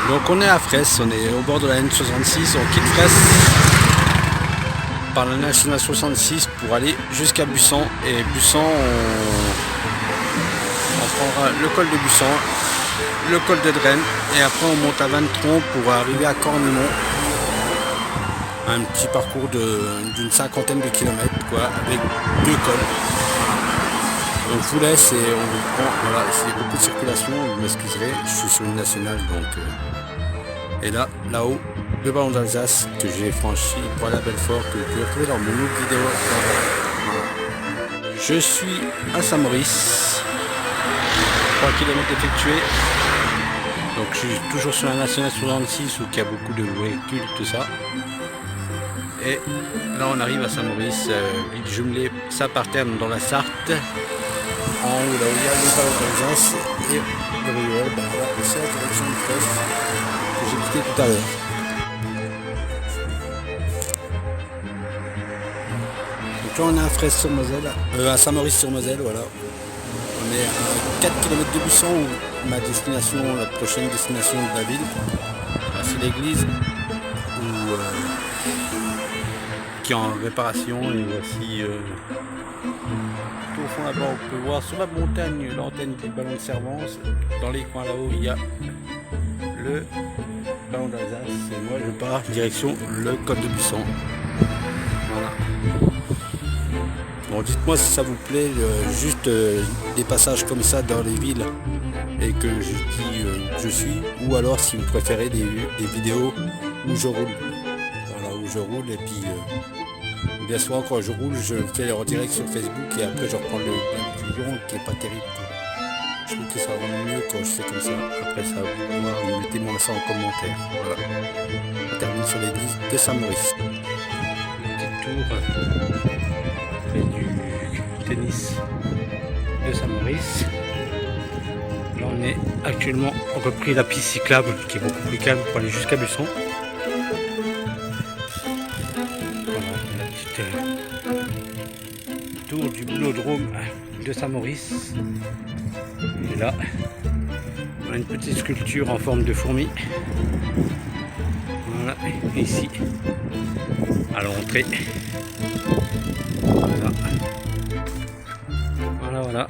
Donc on est à Fraisse, on est au bord de la N66, on quitte Fraisse par la nationale 66 pour aller jusqu'à Bussan. Et Bussan, on prendra le col de Bussan, le col de Drennes et après on monte à Ventron pour arriver à Cornemont. Un petit parcours d'une cinquantaine de kilomètres quoi, avec 2 cols. Donc je vous laisse et on vous prend, voilà, c'est beaucoup de circulation, vous m'excuserez, je suis sur une nationale donc et là-haut, le ballon d'Alsace que j'ai franchi pour la Belfort, que vous pouvez retrouver dans mon autre vidéo. Voilà. Je suis à Saint-Maurice, 3 km effectués. Donc je suis toujours sur la nationale 66 où il y a beaucoup de véhicules, tout ça. Et là on arrive à Saint-Maurice, ville jumelée Saint-Parterne dans la Sarthe. En haut là où il y a le ballon d'Alsace et le Rieul, ben voilà, c'est la direction de Fraisse que j'ai quitté tout à l'heure. Donc là on est à Fraisse-sur-Moselle, à Saint-Maurice-sur-Moselle, voilà. On est à 4 km de Bussan où ma destination, la prochaine destination de la ville. Là c'est l'église qui est en réparation et voici tout au fond là-bas on peut voir sur la montagne l'antenne du ballon de Servance. Dans les coins là-haut il y a le ballon d'Alsace et moi je pars direction le col de Bussan. Voilà. Bon, dites-moi si ça vous plaît, juste des passages comme ça dans les villes et que je dis je suis, ou alors si vous préférez des vidéos où je roule. Voilà, où je roule et puis bien souvent quand je roule je fais en direct sur Facebook et après je reprends le long qui est pas terrible quoi. Je trouve que ça va mieux quand je fais comme ça. Après ça vous voir, mettez-moi ça en commentaire. Voilà. On termine sur l'église de Saint-Maurice. Petit tour près du tennis de Saint-Maurice. Là on est actuellement repris la piste cyclable qui est beaucoup plus calme pour aller jusqu'à Bussan. Tour du boulodrome de Saint-Maurice. Et là, on a une petite sculpture en forme de fourmi. Voilà, ici, à l'entrée. Voilà. Voilà, voilà.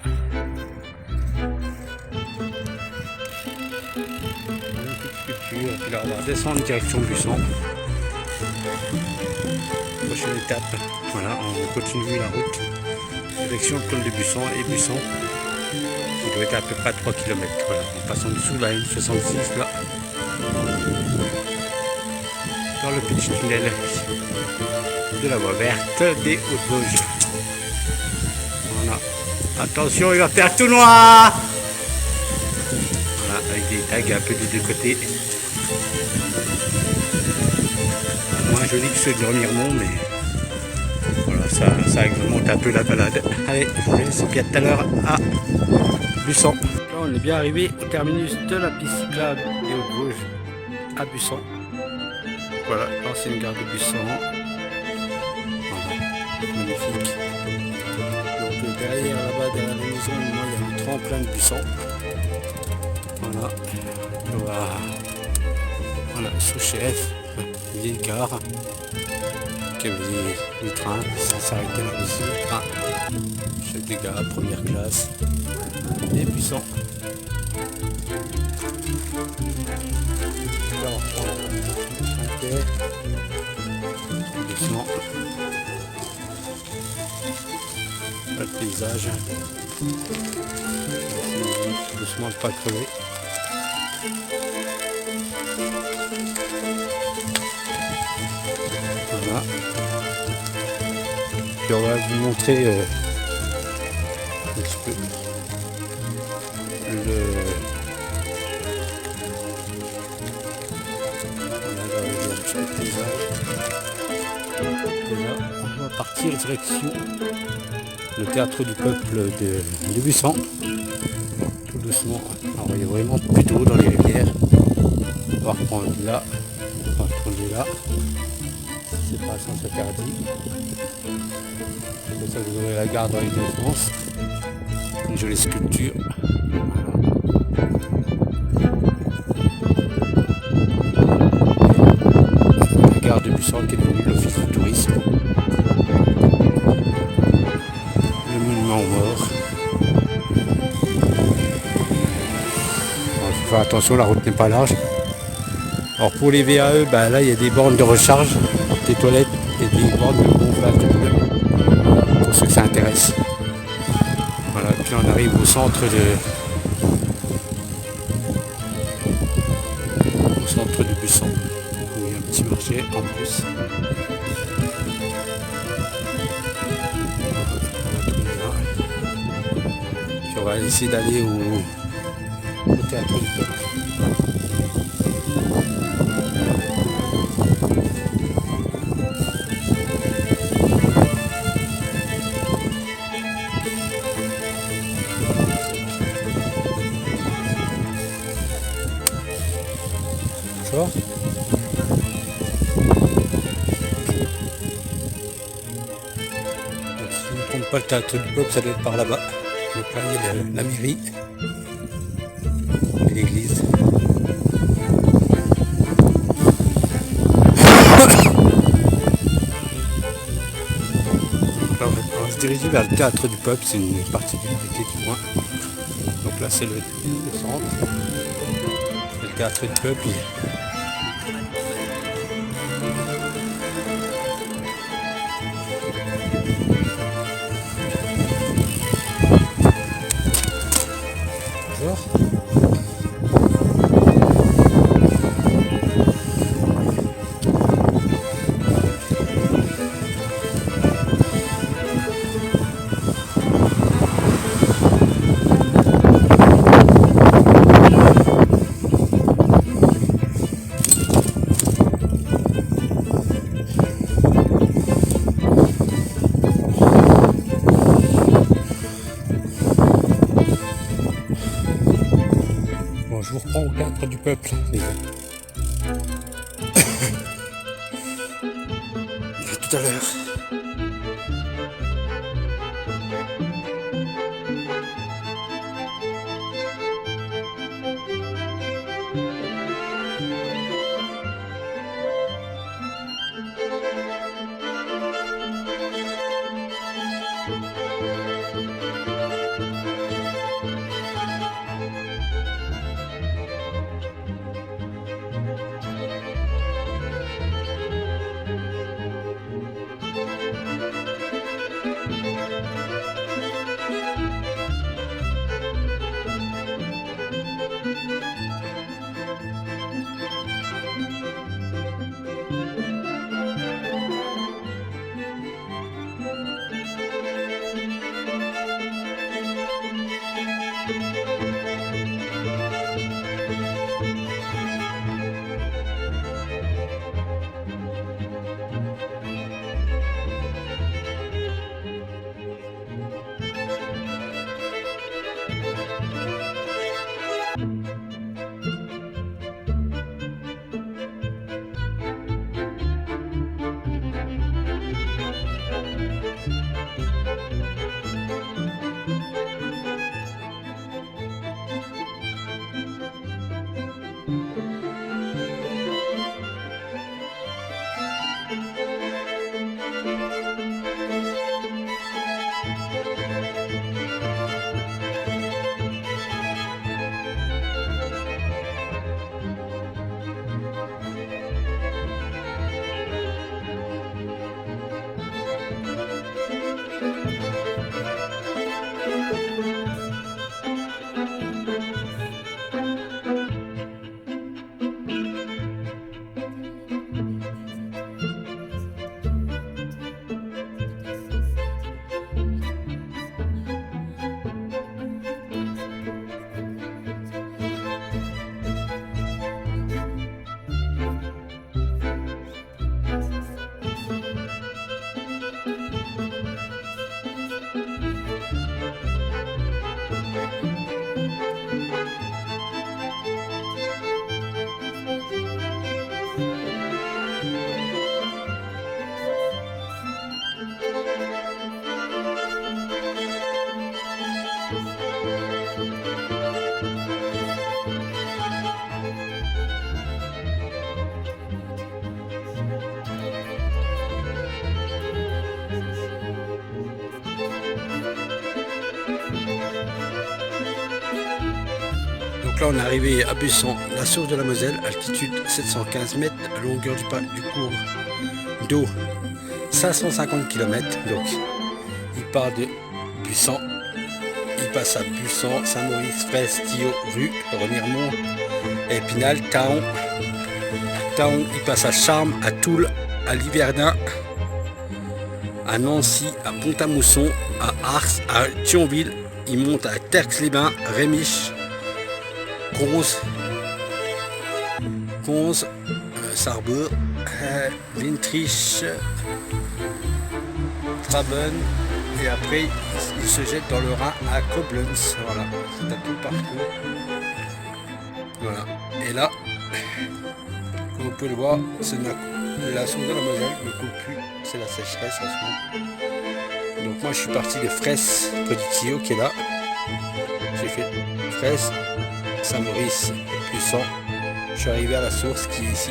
Une petite sculpture. Et puis là, on va descendre direction Bussan. Prochaine étape, voilà, on continue la route, direction le col de Bussan et Bussan, il doit être à peu près à 3 km, voilà, on passe en dessous de la N66 là, dans le petit tunnel de la voie verte des Hautes-Vosges. Voilà, attention il va faire tout noir. Voilà, avec des tags un peu des deux côtés. Moins joli que ceux de Remiremont, mais voilà, ça agrémente un peu la balade. Allez, je vous laisse, puis à tout à l'heure à Bussan. Là, on est bien arrivé au terminus de la piste cyclable des Hautes-Vosges à Bussan. Voilà, l'ancienne gare de Bussan. Voilà, magnifique. Donc derrière là-bas, derrière la maison, il y a le tremplin de Bussan. Voilà, voilà, sous-chef. Vieille gare, les trains, ça s'arrêtait là aussi, les trains, chef des gares, première classe, et Bussan. Là on reprend un quai, doucement, là, le paysage, doucement de pas crever. Voilà. Puis on va vous montrer un petit peu le paysage. Et là, on va partir direction le théâtre du peuple de Bussan. Tout doucement. Alors il y a vraiment plus d'eau dans les rivières. On va reprendre là. On va retourner là. C'est pas sens interdit. Comme ça vous aurez la gare dans les deux sens. Une jolie sculpture. attention, la route n'est pas large. Alors pour les VAE, bah là il y a des bornes de recharge, des toilettes et des bornes de gonflage de pneus, pour ceux que ça intéresse. Voilà, puis on arrive au centre de Busson, où il y a un petit marché en plus. Puis on va essayer d'aller au théâtre du peuple. Bonjour. Donc, si je ne me trompe pas, le théâtre du peuple, ça doit être par là-bas. Donc là, il y a la mairie et l'église. Alors, on va se diriger vers le théâtre du peuple, c'est une particularité du coin. Donc là, c'est le centre. C'est le théâtre du peuple. Bonjour. Bon, je vous reprends au théâtre du peuple, les gars. À tout à l'heure. Donc là on est arrivé à Busson, la source de la Moselle, altitude 715 mètres, longueur du cours d'eau 550 km. Donc il part de Busson, il passe à Busson, Saint-Maurice, Fraisse, Thillot, Rue, Remiremont, Épinal, Taon. Il passe à Charmes, à Toul, à Liverdun, à Nancy, à Pont-à-Mousson, à Ars, à Thionville. Il monte à Terx-les-Bains, Rémiche, Conze, Sarrebourg, Lintrich, Traben, et après il se jette dans le Rhin à Koblenz. Voilà, c'est un tout le parcours. Voilà, et là, comme vous pouvez le voir, c'est la source de la Moselle ne coule plus, c'est la sécheresse en ce moment. Donc moi je suis parti des Fresses, près du Thillot qui est là. J'ai fait Fraisse, Saint-Maurice, Busson. Je suis arrivé à la source qui est ici.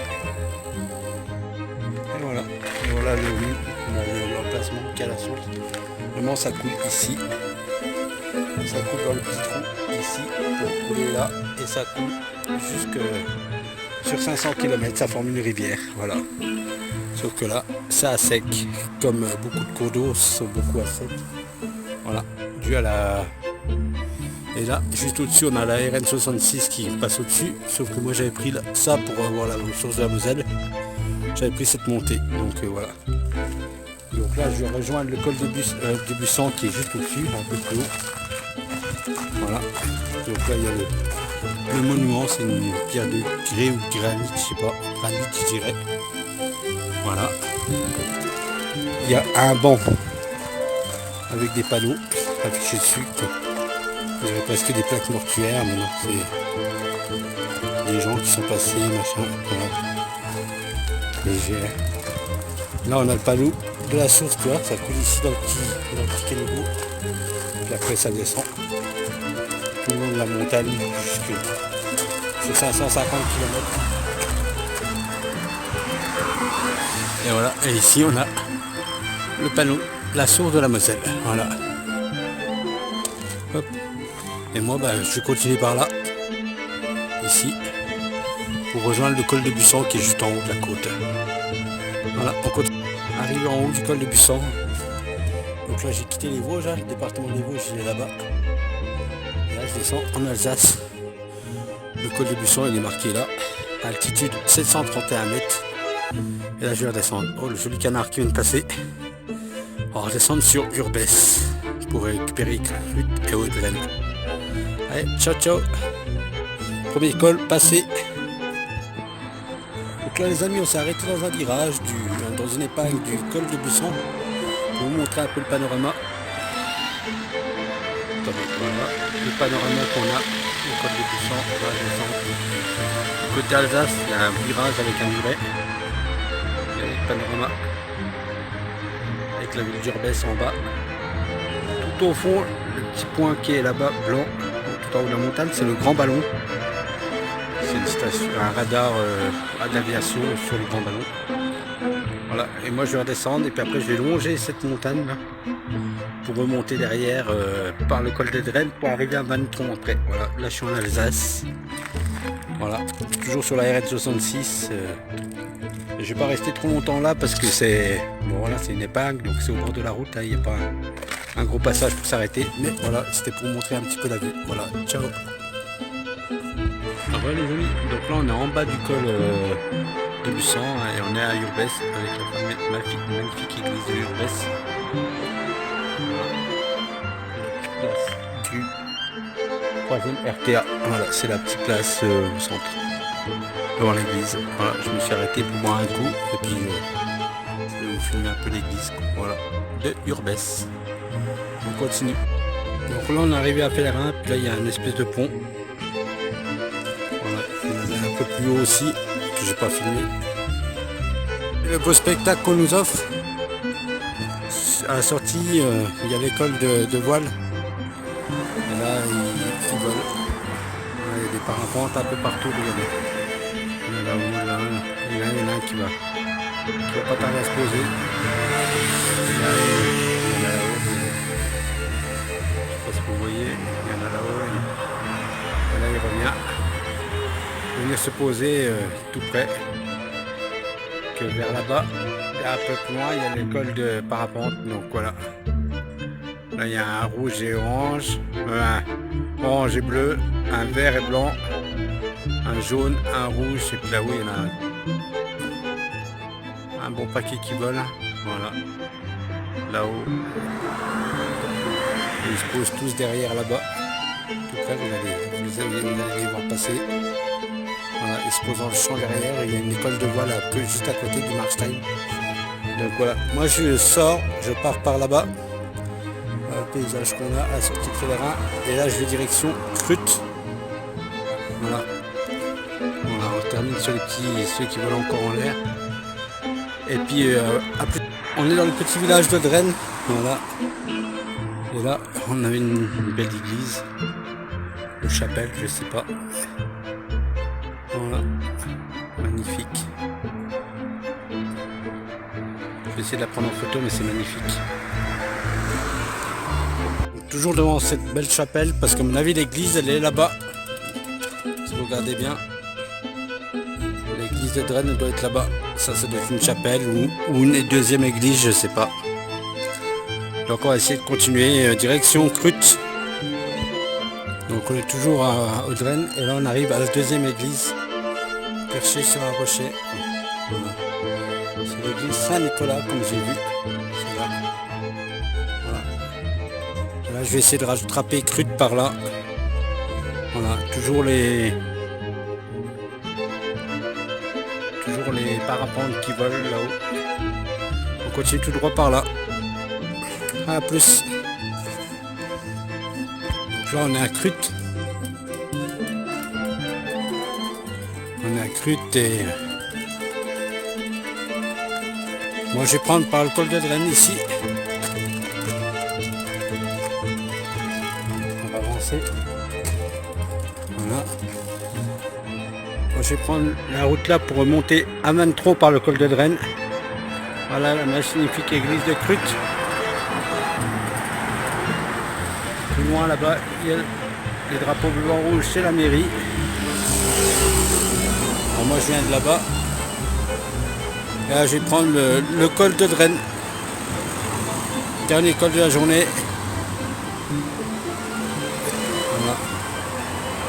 Et voilà l'emplacement qui est à la source. Vraiment ça coule ici. Ça coule dans le petit trou ici pour couler là. Et ça coule jusque sur 500 km, ça forme une rivière. Voilà. Sauf que là, c'est à sec. Comme beaucoup de cours d'eau sont beaucoup à sec. Voilà. Dû à la... Et là, juste au-dessus, on a la RN66 qui passe au-dessus. Sauf que moi, j'avais pris ça pour avoir la source de la Moselle. J'avais pris cette montée. Donc voilà. Donc là, je vais rejoindre le col de Busson qui est juste au-dessus, un peu plus haut. Voilà. Donc là, il y a le monument. C'est une pierre de grès ou de granit, je sais pas. Granit, je dirais. Voilà. Il y a un banc avec des panneaux affichés dessus. Il y avait presque des plaques mortuaires, mais non, c'est des gens qui sont passés, machin. Voilà. Là, on a le panneau de la source, tu vois, ça coule ici dans le petit caniveau. Puis après, ça descend tout le long de la montagne jusque 550 km. Et voilà, et ici, on a le panneau, la source de la Moselle. Voilà. Hop. Et moi, je vais continuer par là, ici, pour rejoindre le col de Busson qui est juste en haut de la côte. Voilà, on continue. Arrivé en haut du col de Busson. Donc là, j'ai quitté les Vosges, le département des Vosges, il est là-bas. Et là, je descends en Alsace. Le col de Busson, il est marqué là, altitude 731 mètres. Et là, je vais redescendre. Oh, le joli canard qui vient de passer. On va redescendre sur Urbès pour récupérer Crut et Haute-Graine. Allez, ciao ciao. Premier col passé. Donc là les amis, on s'est arrêté dans un virage, dans une épingle du col de Busson pour vous montrer un peu le panorama. Voilà, le panorama qu'on a au col de Busson. On va descendre. Côté Alsace, il y a un virage avec un muret. Il y a le panorama avec la ville d'Urbès en bas. Tout au fond, le petit point qui est là-bas, blanc, tout en haut de la montagne, c'est le Grand Ballon. C'est une station, un radar d'aviation sur le Grand Ballon. Voilà, et moi je vais redescendre et puis après je vais longer cette montagne là, pour remonter derrière par le col des Dreines pour arriver à Vanneton après. Voilà, là je suis en Alsace. Voilà, toujours sur la RN66. Je vais pas rester trop longtemps là parce que c'est voilà, c'est une épingle, donc c'est au bord de la route, il n'y a pas un gros passage pour s'arrêter, mais voilà, c'était pour montrer un petit peu la vue. Voilà, ciao. Voilà les amis, donc là on est en bas du col de Busson et on est à Urbès avec la magnifique église de Urbès. Voilà. Place du 3e RTA. Voilà, c'est la petite place au centre, devant l'église. Voilà, je me suis arrêté pour boire un coup et puis je vais vous filmer un peu l'église. Voilà, de Urbès. On continue. Donc là on est arrivé à Pèlerin, puis là il y a une espèce de pont. Voilà, un peu plus haut aussi, que j'ai pas filmé. Et le beau spectacle qu'on nous offre. À la sortie, il y a l'école de voile. Et là, ils volent. Il y a des parapentes un peu partout, regardez. Il y en a là-haut, là. Il y en a un qui va pas tarder à se poser. Il y en a là-haut. Je sais pas si vous voyez. Il y en a là-haut. Et là, il revient. venir se poser tout près, que vers là-bas, et un peu plus loin, il y a l'école de parapente. Donc voilà. Là, il y a un rouge et orange, un orange et bleu, un vert et blanc, un jaune, un rouge, et puis là-haut, il y en a un bon paquet qui vole. Voilà. Là-haut. Ils se posent tous derrière là-bas. Tout près, vous allez les voir passer. Voilà, ils se posent dans le champ derrière. Il y a une école de voile juste à côté du Markstein. Donc voilà, moi je sors, je pars par là-bas. Le paysage qu'on a à la sortie de Fédérin. Et là je vais direction Crute. Voilà. Voilà, on termine sur ceux qui volent encore en l'air. Et puis on est dans le petit village de Drennes. Voilà. Et là on avait une belle église. Une chapelle, je sais pas. Voilà. Magnifique. Je vais essayer de la prendre en photo, mais c'est magnifique. Toujours devant cette belle chapelle, parce qu'à mon avis l'église elle est là-bas. Si vous regardez bien, l'église de Drennes doit être là-bas. Ça doit être une chapelle ou une deuxième église, je sais pas. Donc on va essayer de continuer direction Crute. Donc on est toujours à Drennes et là on arrive à la deuxième église perchée sur un rocher. Voilà. C'est l'église Saint-Nicolas comme j'ai vu. C'est là. Voilà. Là, je vais essayer de rattraper Crute par là. Voilà, toujours les parapentes qui volent là-haut. On continue tout droit par là. À plus. Donc là on est à Crute. On est à Crute et moi je vais prendre par le col de Drennes ici. On va avancer. Voilà. Moi je vais prendre la route là pour remonter à Mantron par le col de Drennes. Voilà la magnifique église de Crute. Plus loin là-bas, il y a les drapeaux blanc rouge, c'est la mairie. Alors moi je viens de là-bas. Là je vais prendre le col de Drennes. Dernier col de la journée. Voilà.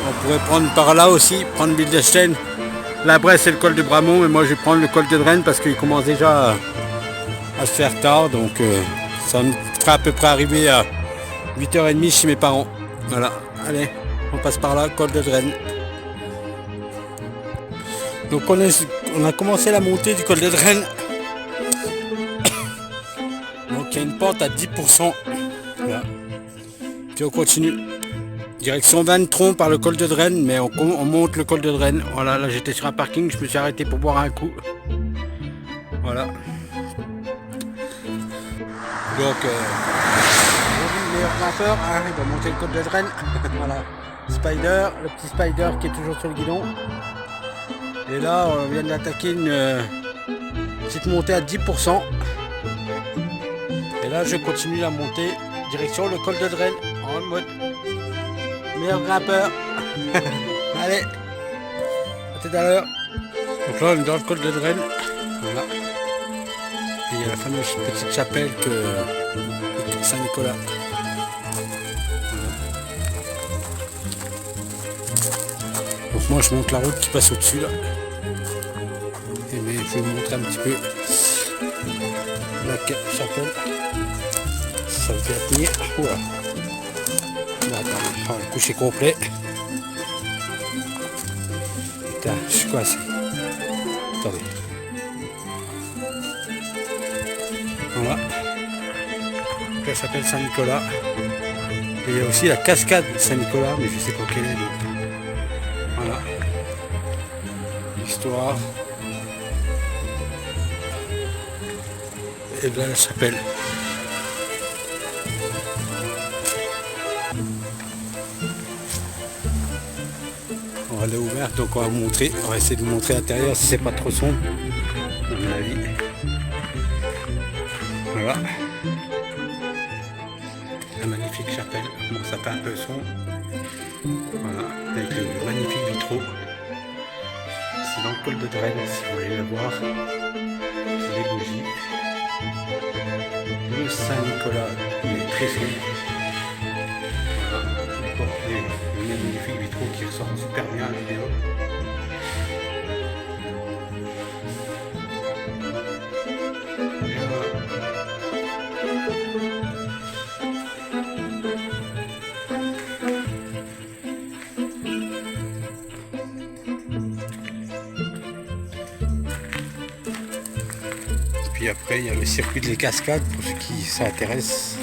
On pourrait prendre par là aussi, prendre Bilderstein. Là après c'est le col de Bramont, mais moi je vais prendre le col de Drennes parce qu'il commence déjà à se faire tard. Donc ça me fera à peu près arriver à 8h30 chez mes parents. Voilà, allez, on passe par là, col de Drennes. Donc on a commencé la montée du col de Drennes. Donc il y a une pente à 10%. Voilà. Puis on continue. Direction Mantron par le col de Drennes, mais on monte le col de Drennes. Voilà, là j'étais sur un parking, je me suis arrêté pour boire un coup. Voilà. Donc meilleur grimpeur, hein, il va monter le col de Drennes. Voilà. Spider, le petit Spider qui est toujours sur le guidon. Et là on vient d'attaquer une petite montée à 10%. Et là je continue la montée direction le col de Drennes en mode meilleur grimpeur. Allez, à tout à l'heure. Donc là on est dans le col de Drennes. Voilà. Et il y a la fameuse petite chapelle que Saint-Nicolas. Donc moi je monte la route qui passe au-dessus là. Et mais je vais vous montrer un petit peu la chapelle. Ça me fait tenir. Oula. Là, attends, le coucher complet. Putain, je suis coincé. Attendez. Voilà. Donc, elle s'appelle Saint-Nicolas. Et il y a aussi la cascade Saint-Nicolas, mais je sais pas quelle est. Donc. Voilà. L'histoire. Et là la chapelle. On va aller ouvert, donc on va montrer. On va essayer de vous montrer l'intérieur si c'est pas trop sombre. À mon avis. Voilà. La magnifique chapelle. Bon, ça fait un peu sombre. Voilà, avec les magnifiques vitraux. dans le col de Dresne, si vous voulez le voir. Les bougies. Le Saint-Nicolas, il est très sombre. Voilà. Les magnifiques vitraux qui ressortent super bien à la vidéo. Puis après il y a le circuit des cascades pour ceux qui s'intéressent.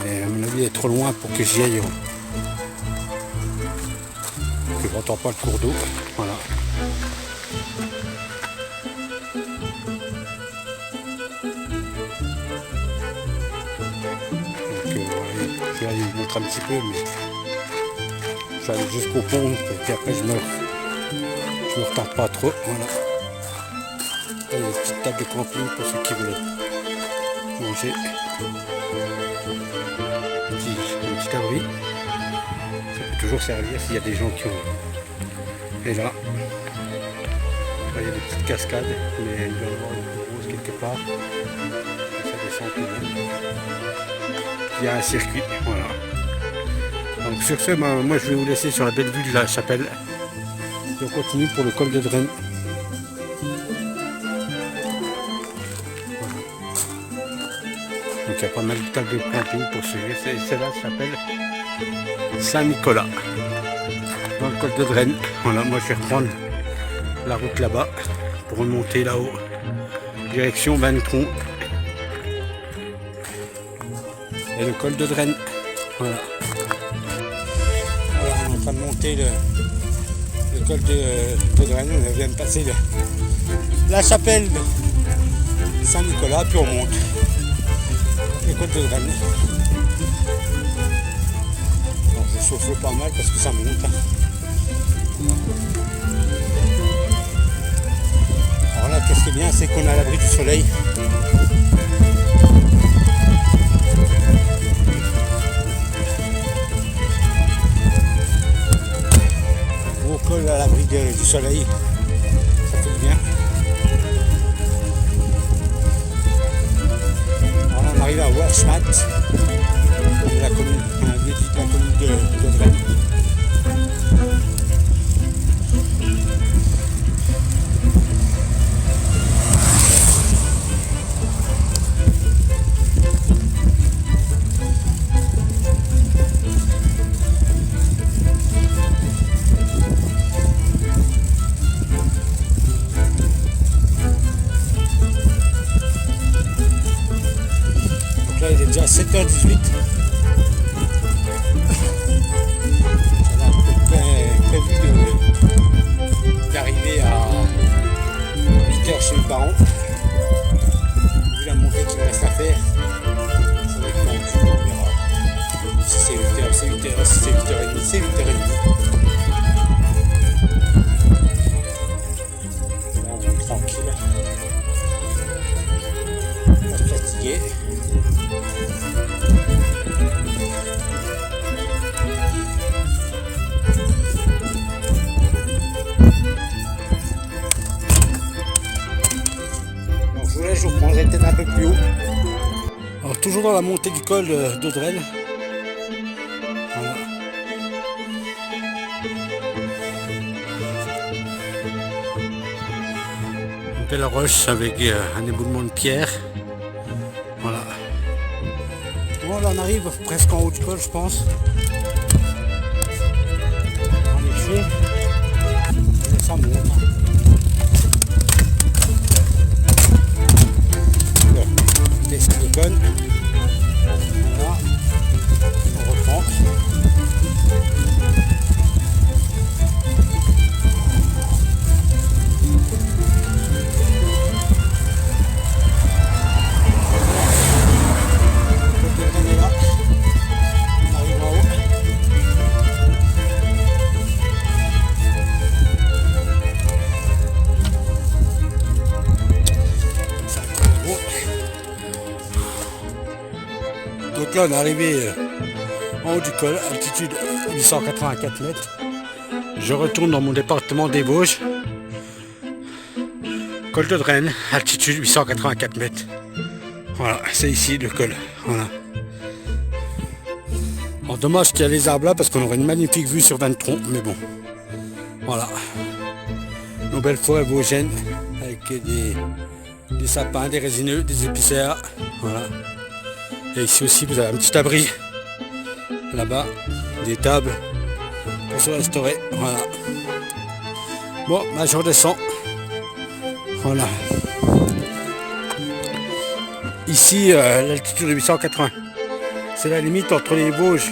Mais à mon avis il est trop loin pour que j'y aille. Que je n'entends pas le cours d'eau. Voilà. Donc je vais aller vous montrer un petit peu, mais je vais aller jusqu'au pont et puis après je me retarde pas trop. Voilà. Il y a une petite table de camping pour ceux qui veulent manger. Un petit abri. Ça peut toujours servir s'il y a des gens qui ont. Et là, il y a des petites cascades, mais il doit y avoir une plus grosse quelque part. Ça descend tout de même. Il y a un circuit, voilà. Donc sur ce, moi je vais vous laisser sur la belle vue de la chapelle. Et on continue pour le col de Dresne. Donc il y a pas mal de tables de camping pour suivre. Celle-là s'appelle Saint-Nicolas, dans le col de Dresne. Voilà, moi je vais reprendre la route là-bas pour remonter là-haut, direction Ventron et le col de Dresne. Voilà. Alors on est en train de monter le col de Dresne. On vient de passer la chapelle de Saint-Nicolas, puis on monte le col de Dresne. Bon, je chauffe pas mal parce que ça monte. Alors là, qu'est-ce qui est bien, c'est qu'on est à l'abri du soleil. On colle à l'abri du soleil, ça fait du bien. Alors là, on arrive à Warschmat, la commune de Dresne. Il est déjà 7h18. On a prévu d'arriver à 8h chez mes parents. Vu la montée qu'il reste à faire, ça va être tendu, on verra. Si c'est 8h, c'est 8h, si c'est 8h30, c'est 8h30. Là on est tranquille. On va se fatiguer. Je vous reprendrai peut-être un peu plus haut. Alors toujours dans la montée du col de Dresne. Voilà. Une belle roche avec un éboulement de pierre. Voilà. Bon, là on arrive presque en haut du col, je pense. En effet, et ça monte. Voilà, on reprend. On arrive en haut. Donc là on est arrivé en haut du col, altitude 884 mètres. Je retourne dans mon département des Vosges Col de Drennes, altitude 884 mètres. Voilà, c'est ici le col. Voilà. Alors, dommage qu'il y a les arbres là parce qu'on aurait une magnifique vue sur Ventron, mais bon. Voilà. Nos belles forêts vosgiennes avec des sapins, des résineux, des épicéas. Voilà. Et ici aussi vous avez un petit abri. Là-bas, des tables pour se restaurer. Voilà. Bon, bah, je redescends. Voilà. Ici, l'altitude de 880. C'est la limite entre les Vosges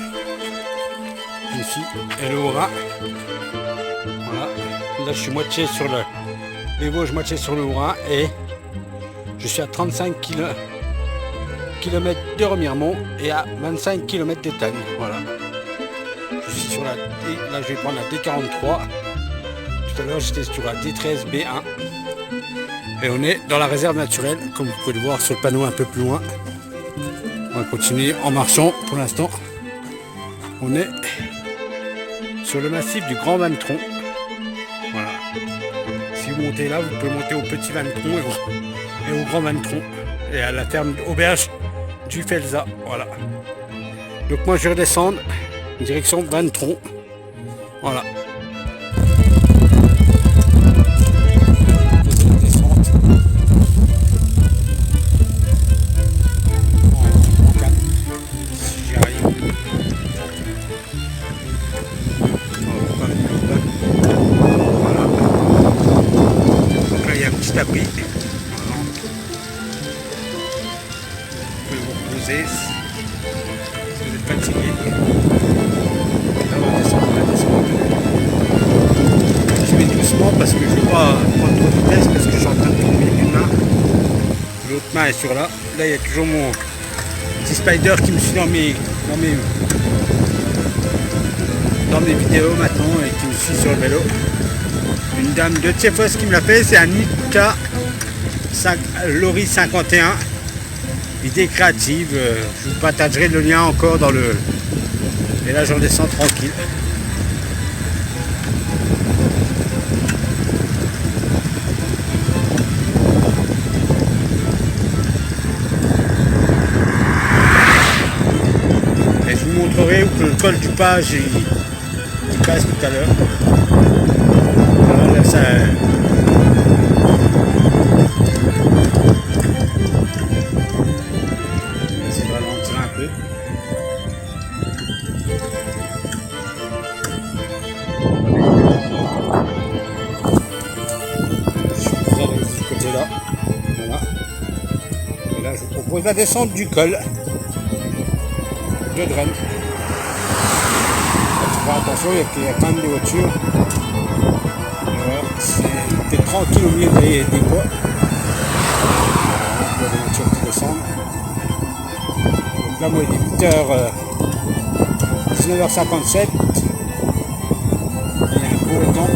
ici et le Haut-Rhin. Voilà. Là, je suis moitié sur les Vosges, moitié sur le Haut-Rhin et je suis à 35 km de Remiremont et à 25 km d'Étagne. Voilà. Je suis sur là, je vais prendre la D43. Tout à l'heure, j'étais sur la D13 B1. Et on est dans la réserve naturelle, comme vous pouvez le voir sur le panneau un peu plus loin. On va continuer en marchant pour l'instant. On est sur le massif du Grand Ventron. Voilà. Si vous montez là, vous pouvez monter au Petit Ventron et au Grand Ventron. Et à la ferme auberge du Felza. Voilà. Donc moi je vais redescendre direction Ventron. Voilà. Abri. Voilà. Vous pouvez vous reposer si vous êtes fatigué. Là, on va descendre. Je vais doucement parce que je ne veux pas prendre trop de vitesse parce que je suis en train de tourner une main. L'autre main est sur là. Là, il y a toujours mon petit spider qui me suit dans mes vidéos maintenant et qui me suit sur le vélo. Une dame de Tiefos qui me l'a fait, c'est Anita Lori 51. Idée créative, je vous partagerai le lien encore dans le... Et là je redescends tranquille. Et je vous montrerai où le col du Page il passe tout à l'heure. Là, ça... C'est ralentir un peu. Je vous arrête de ce côté-là. Voilà. Et là, je vous propose la descente du col de Drennes. Attention, il y a quand même des voitures. C'était tranquille au milieu des bois. Il y a des voitures qui descendent. Donc là, moi, il est 19h57. Il y a un beau étang.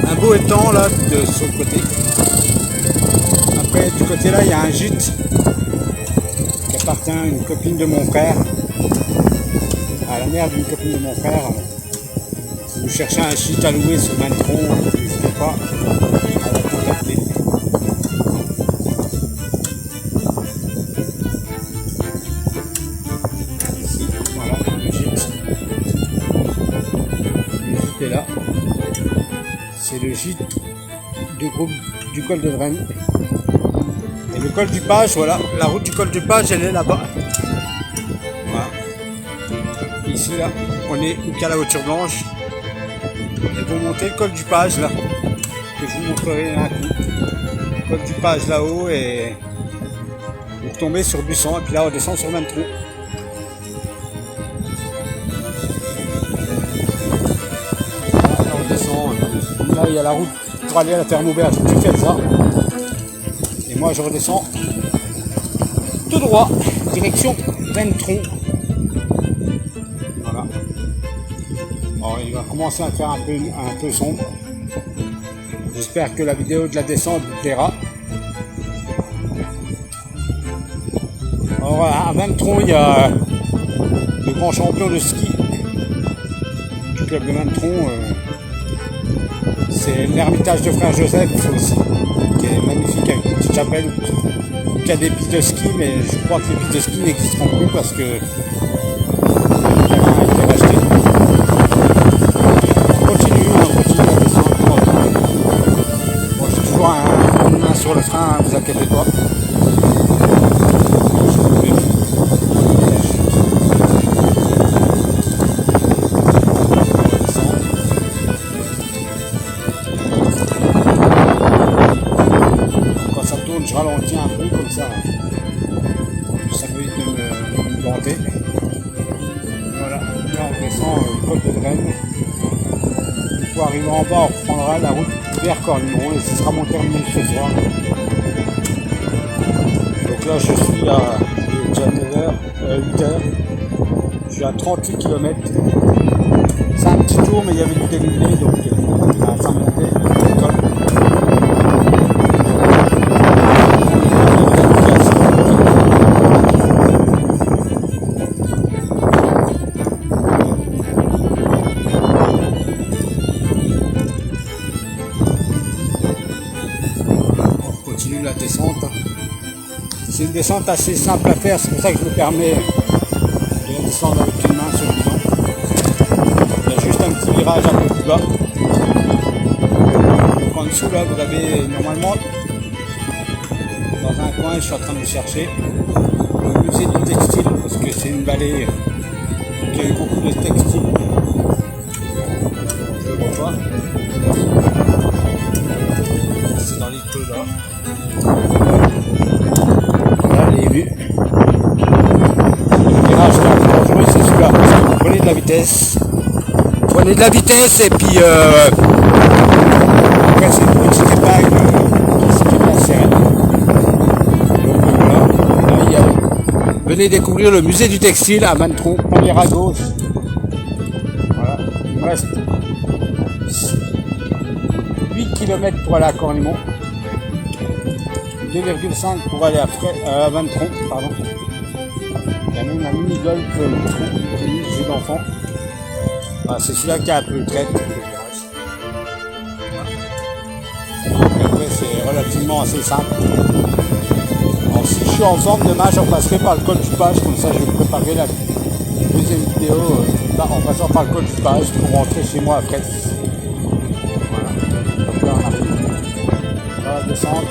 Un beau étang là, sur le côté. Après, du côté là, il y a un gîte qui appartient à une copine de mon frère. À la mère d'une copine de mon frère. Si vous cherchez un gîte à louer sur Ventron, n'hésitez pas à la contacter. Ici, voilà, le gîte. Le gîte est là. C'est le gîte du groupe du col de Drennes. Et le col du Page, voilà, la route du col du Page, elle est là-bas. Voilà. Ici, là, on est qu'à la voiture blanche. Et vous montez le col du Page, là, que je vous montrerai un coup. Le col du Page là-haut, et vous tombez sur Busson, et puis là, on descend sur Ventron. Là, on descend. Là, il y a la route pour aller à la ferme auberge du Felza. Et moi, je redescends tout droit, direction Ventron. Voilà. Alors, il va commencer à faire un peu sombre. J'espère que la vidéo de la descente vous plaira. Alors voilà, à Ventron, il y a le grand champion de ski du club de Ventron. C'est c'est l'ermitage de Frère Joseph aussi, qui est magnifique avec une petite chapelle qui a des pistes de ski, mais je crois que les pistes de ski n'existeront plus parce que le terrain a été racheté. On continue la descente. Bon, j'ai toujours une main sur le frein, ne vous inquiétez pas. Je ralentis un peu comme ça m'évite de me planter. Voilà, là on descend le col de Drennes. Une fois arrivé en bas, on reprendra la route vers Corlimont et ce sera mon terminus ce soir. Donc là je suis à déjà 9h, 8h, je suis à 38 km. C'est un petit tour mais il y avait du dénivelé donc ça montait l'école. La descente. C'est une descente assez simple à faire, c'est pour ça que je me permets de descendre avec une main sur le bidon. Il y a juste un petit virage un peu plus bas. Donc en dessous là vous avez normalement dans un coin, je suis en train de le chercher, le musée du textile parce que c'est une vallée qui a eu beaucoup de textiles. Je le vois. C'est dans les clos là. Voilà les vues. Le virage qui est dangereux, c'est celui-là. Prenez de la vitesse. Prenez de la vitesse et puis après c'est une petite épingle qui est bien serrée. Donc voilà. Là, venez découvrir le musée du textile à Mantron, première à gauche. Voilà. Il me reste 8 km pour aller à Corlimont. 2,5 pour aller à Mantron, pardon. Il y a même un mini-golf jeu d'enfant. Ah, c'est celui-là qui a un peu de traite. Et après c'est relativement assez simple. Alors si je suis en forme demain, je repasserai par le col du Page, comme ça je vais préparer la deuxième vidéo en passant par le col du Page pour rentrer chez moi après. Voilà. Donc là on arrive dans la descente.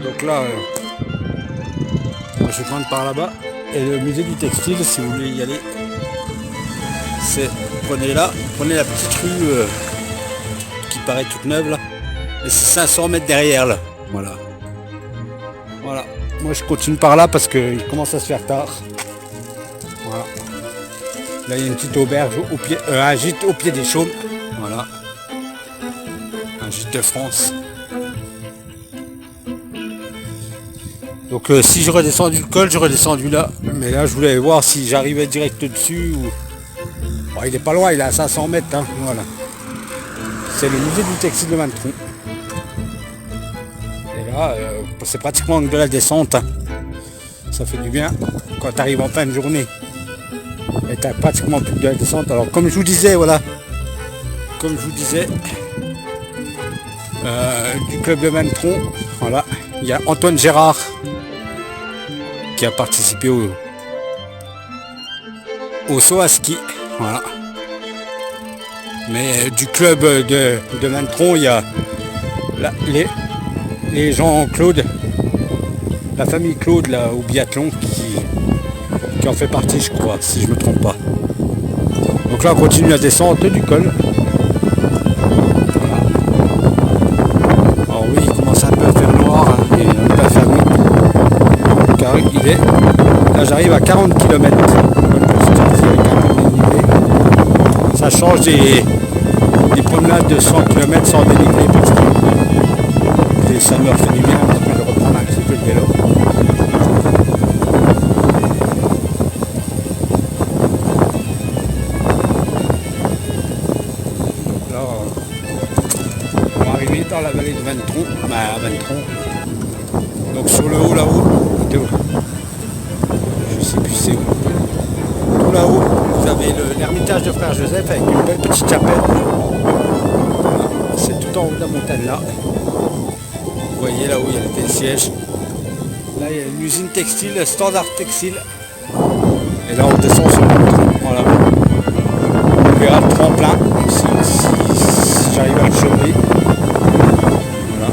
Donc là, je vais prendre par là-bas. Et le musée du textile, si vous voulez y aller, c'est prenez la petite rue qui paraît toute neuve là. Et c'est 500 mètres derrière là. Voilà. Voilà. Moi je continue par là parce qu'il commence à se faire tard. Voilà. Là il y a une petite auberge au pied, un gîte au pied des Chaumes. Voilà. Un gîte de France. Donc si je redescends du col, je redescendu là. Mais là, je voulais voir si j'arrivais direct dessus. Ou... Bon, il est pas loin, il est à 500 mètres. Hein, voilà. C'est le musée du textile de Mantron. Et là, c'est pratiquement de la descente. Hein. Ça fait du bien quand tu arrives en fin de journée. Et tu n'as pratiquement plus de la descente. Alors comme je vous disais, voilà. Comme je vous disais, du club de Mantron, voilà. Il y a Antoine Gérard qui a participé au saut à ski, voilà. Mais du club de Mantron, il y a les gens Claude, la famille Claude là au biathlon qui en fait partie, je crois, si je me trompe pas. Donc là on continue la descente du col. Voilà. Alors oui, il commence un peu à faire noir, hein, et un peu à faire nuit. Car il est. Là j'arrive à 40 km. Ça change des promenades de 100 km sans dénivelé parce que et ça me fait du bien un petit peu de reprendre un petit peu de vélo. Là, on va arriver dans la vallée de Ventron, à Ventron. Donc sur le haut là-haut, je sais plus c'est où. Tout là-haut, vous avez l'ermitage de Frère Joseph avec une belle petite chapelle. Voilà. C'est tout en haut de la montagne là. Vous voyez là où il y a le siège. Là il y a une usine textile, Standard Textile. Et là on descend sur le tronc. Voilà. On verra le tremplin si j'arrive à le choper. Voilà.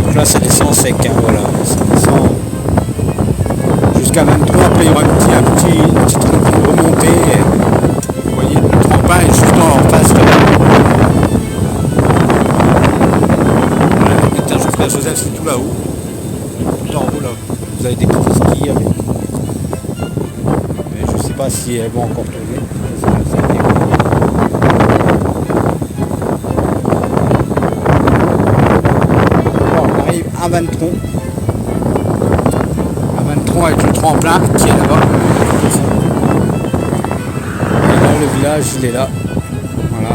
Donc là ça descend sec, hein, voilà. Ça descend jusqu'à 23, après il y aura une petite remontée. Vous voyez, le tremplin est juste en face de là. Voilà, l'étage de Frère Joseph, c'est tout là-haut. Tout en haut là. Vous avez des petits skis avec. Mais je sais pas si elles vont encore tourner. Alors, on arrive à Ventron. Avec le tremplin qui est là-bas. Et là le village il est là. Voilà.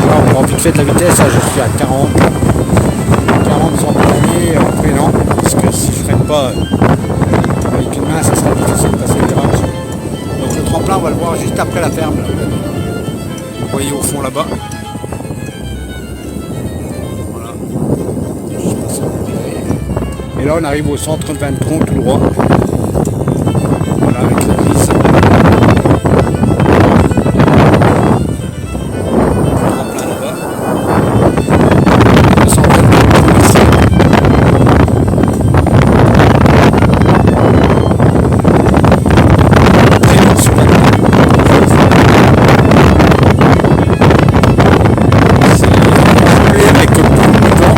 Là on prend vite fait de la vitesse, là, je suis à 40 sans planer, freinant, parce que si je freine pas avec une main ça sera difficile de passer le virage. Donc le tremplin on va le voir juste après la ferme. Là. Vous voyez au fond là-bas. Et là on arrive au centre de Ventron tout droit. Voilà avec l'église. En plein là-bas. Le centre de Ventron ici. Très vite sur la c'est avec beaucoup de temps.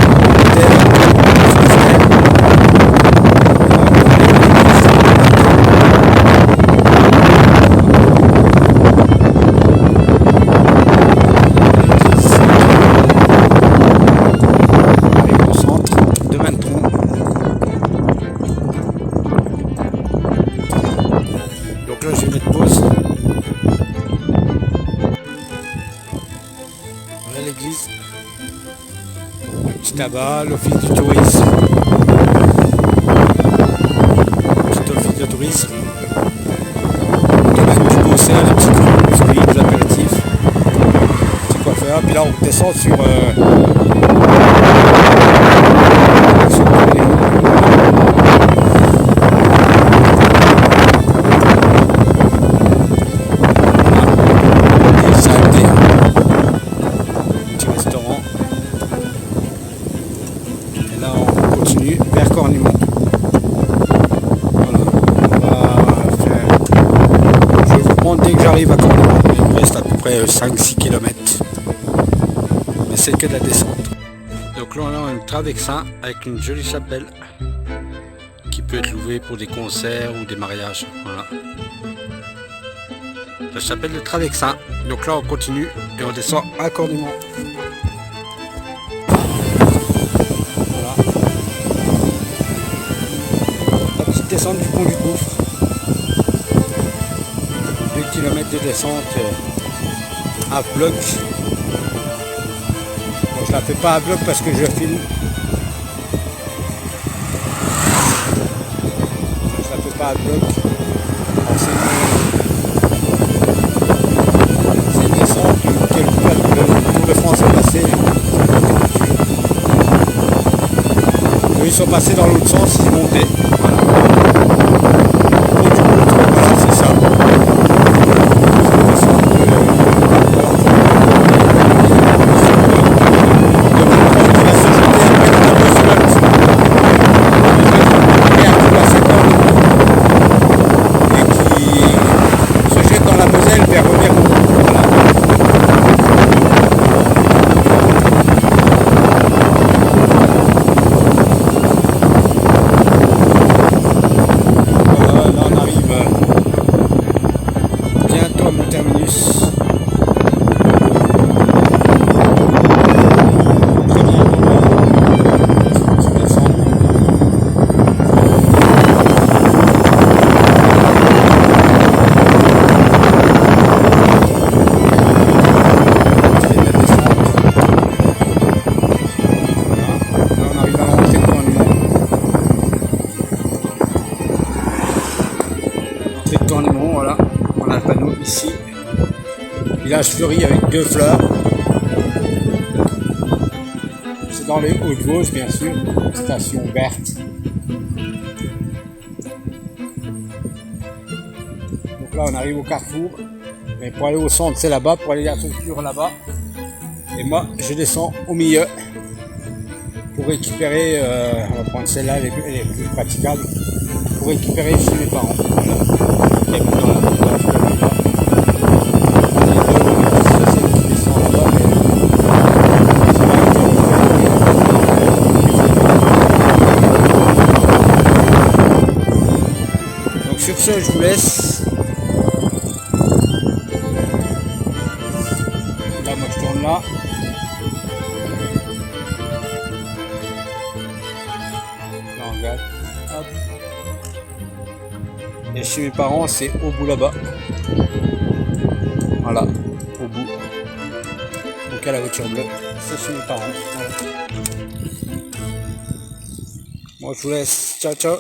Donc là je vais mettre pause. Voilà l'église. Juste là-bas, l'office du tourisme. Petit office de tourisme. Domaine du Beaucerf, les petits fruits, les apéritifs. Petit coiffeur. Puis là on descend sur vers Cornimont. Voilà. Je vais vous prendre dès que j'arrive à Cornimont. Il me reste à peu près 5-6 km. Mais c'est que de la descente. Donc là on a un traversin avec une jolie chapelle qui peut être louée pour des concerts ou des mariages. Voilà. La chapelle de Traversin. Donc là on continue et on descend à Cornimont. Descente du pont du Gouffre, 2 km de descente à bloc. Bon, je la fais pas à bloc parce que je filme. Je la fais pas à bloc. C'est une descente que le Tour de France est passé. Eux, ils sont passés dans l'autre sens, ils montaient. Voilà. C'est ça. village fleuri avec 2 fleurs. C'est dans les Hauts-de-Vosges, bien sûr, station verte. Donc là, on arrive au carrefour. Mais pour aller au centre, c'est là-bas. Pour aller à la structure, là-bas. Et moi, je descends au milieu pour récupérer. On va prendre celle-là, elle est plus praticable. Pour récupérer chez mes parents. Voilà. Donc sur ce, je vous laisse. Là, moi je tourne là. Là, on regarde. Hop. Et chez mes parents, c'est au bout là-bas. Voilà, au bout. Donc à la voiture bleue, c'est chez mes parents. Voilà. Moi je vous laisse. Ciao, ciao.